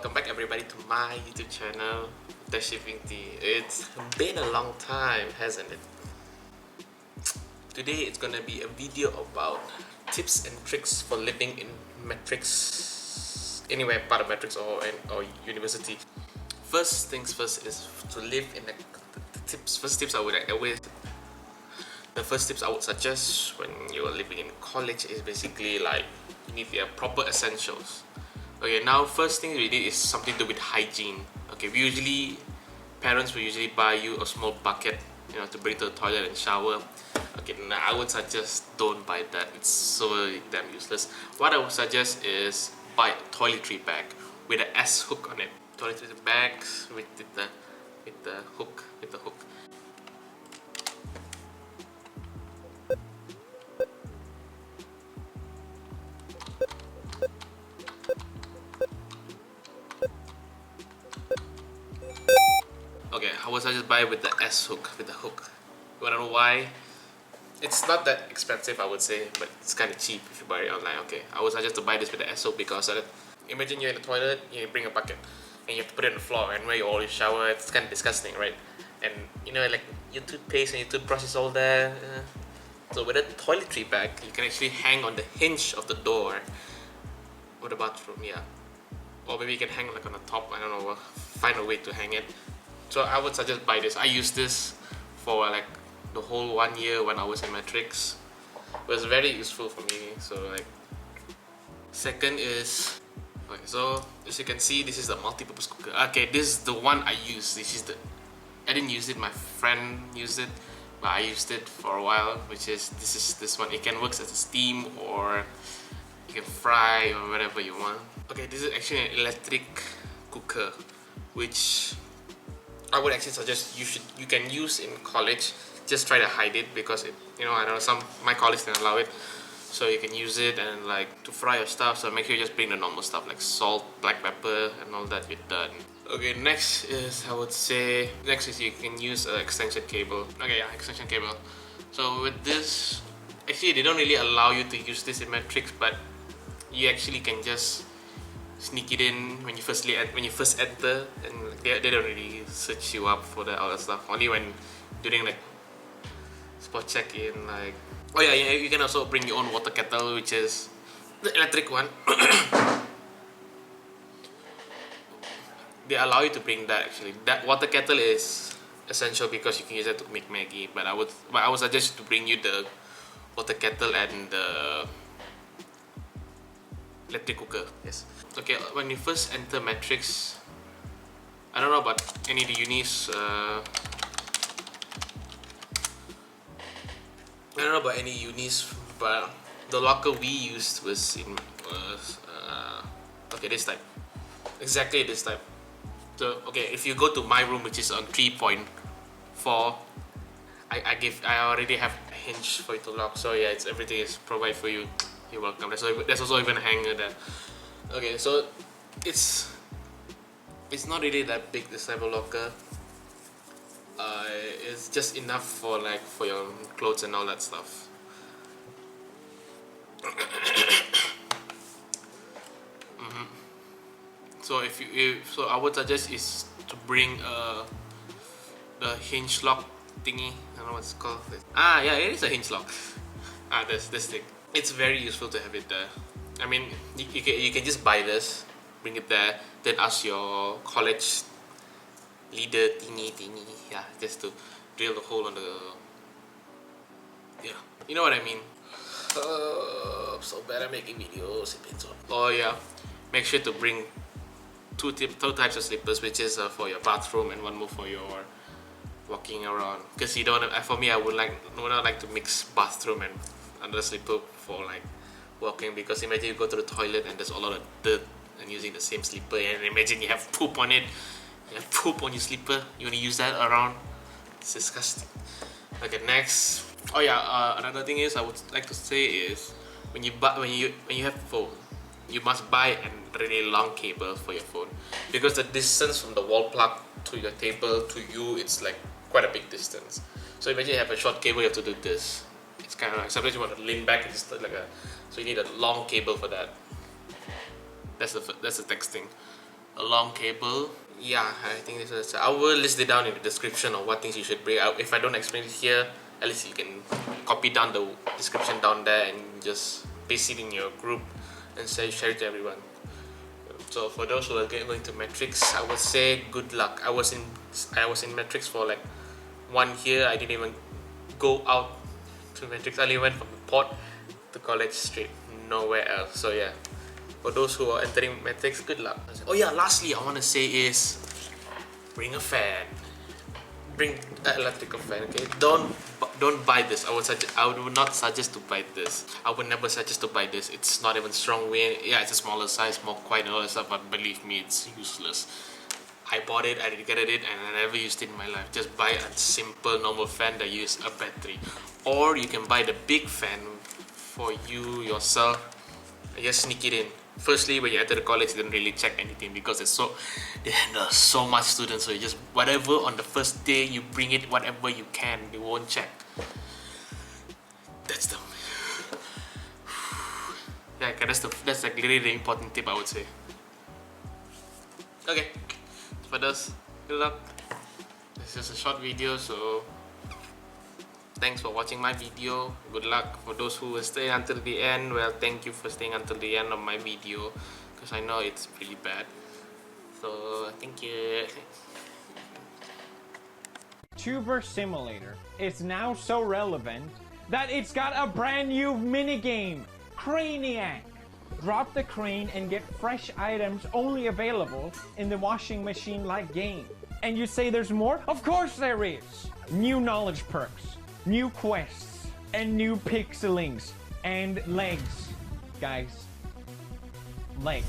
welcome back everybody to my YouTube channel, The Shipping Tea. It's been a long time, hasn't it? Today it's gonna be a video about tips and tricks for living in Matrix, anywhere part of Matrix or university. First things first is to live in the first tips I would suggest when you're living in college is basically like you need your proper essentials. Okay, now first thing we need is something to do with hygiene. Okay, parents will usually buy you a small bucket, to bring to the toilet and shower. Okay, now I would suggest don't buy that. It's so damn useless. What I would suggest is buy a toiletry bag with an S hook on it. Toiletry bags with the hook. Okay, I would suggest buy with the S hook, with the hook. You wanna know why? It's not that expensive, I would say, but it's kind of cheap if you buy it online. Okay, I would suggest to buy this with the S hook because imagine you're in the toilet, you bring a bucket, and you have to put it on the floor, and where you always shower, it's kind of disgusting, right? And like your toothpaste and your toothbrush is all there. So with a toiletry bag, you can actually hang on the hinge of the door or the bathroom, yeah. Or maybe you can hang like on the top, I don't know, find a way to hang it. So I would suggest buy this. I used this for like the whole 1 year when I was in Mattress. It was very useful for me. So like, second is, okay, so as you can see, this is the multi-purpose cooker. Okay, this is the one I use. I didn't use it, my friend used it, but I used it for a while, which is this one. It can work as a steam or you can fry or whatever you want. Okay, this is actually an electric cooker, which I would actually suggest you can use in college. Just try to hide it because I know my colleagues didn't allow it, so you can use it and like to fry your stuff. So make sure you just bring the normal stuff like salt, black pepper, and all that. You're done. Okay, next is you can use an extension cable. Okay, yeah, extension cable. So with this, actually they don't really allow you to use this in Matrix, but you actually can just sneak it in when you first enter, and they don't really search you up for all that stuff. Only when during like spot check-in, like you can also bring your own water kettle, which is the electric one. They allow you to bring that actually. That water kettle is essential because you can use it to make Maggie. But I would suggest to bring you the water kettle and the electric cooker. Yes. Okay, when you first enter Matrix, I don't know about any of the unis. But the locker we used was this type. Exactly this type. So okay, if you go to my room, which is on 3.4, I already have a hinge for it to lock. So yeah, everything is provided for you. You're welcome. There's also even a hanger there. Okay, so it's not really that big, this type of locker. It's just enough for your clothes and all that stuff. So so I would suggest is to bring the hinge lock thingy. I don't know what it's called. Yeah, it is a hinge lock. There's this thing. It's very useful to have it there. I mean, you can just buy this, bring it there, then ask your college leader thingy, yeah, just to drill the hole on the, yeah, you know what I mean. I'm so bad at making videos. Oh yeah, make sure to bring two types of slippers, which is for your bathroom and one more for your walking around. Because for me, I would not like to mix bathroom and another slipper for like walking, because imagine you go to the toilet and there's a lot of dirt and using the same slipper, and imagine you have poop on it, you have poop on your slipper, you want to use that around. It's disgusting. Okay, next. Oh yeah, another thing is I would like to say is when you have a phone, you must buy a really long cable for your phone, because the distance from the wall plug to your table to you, it's like quite a big distance. So imagine you have a short cable, you have to do this. It's kind of like sometimes you want to lean back, it's like so you need a long cable for that. That's the texting. a long cable. Yeah, I think this is. I will list it down in the description of what things you should bring. If I don't explain it here, at least you can copy down the description down there and just paste it in your group and share it to everyone. So for those who are going to Mattress, I would say good luck. I was in Mattress for like 1 year. I didn't even go out to Mattress. I only went from the port to Kolej straight, nowhere else. So yeah, for those who are entering Mattress, good luck. Oh yeah, lastly I want to say is bring a fan. Bring an electrical fan, okay? Don't buy this. I would not suggest to buy this. I would never suggest to buy this. It's not even strong wind. Yeah, it's a smaller size, more quiet and all that stuff, but believe me, it's useless. I bought it, I regretted it, and I never used it in my life. Just buy a simple normal fan that uses a battery. Or you can buy the big fan for you yourself and just sneak it in. Firstly, when you enter the college, you don't really check anything because they handle so much students. So you just whatever on the first day you bring it, whatever you can, they won't check. That's the yeah, that's like really the important tip I would say. Okay, for those, good luck. This is a short video, so thanks for watching my video. Good luck. For those who will stay until the end, well, thank you for staying until the end of my video, because I know it's really bad. So thank you. Tuber Simulator is now so relevant that it's got a brand new minigame, Craniac. Drop the crane and get fresh items only available in the washing machine-like game. And you say there's more? Of course there is! New knowledge perks, new quests, and new pixelings, and legs. Guys, legs.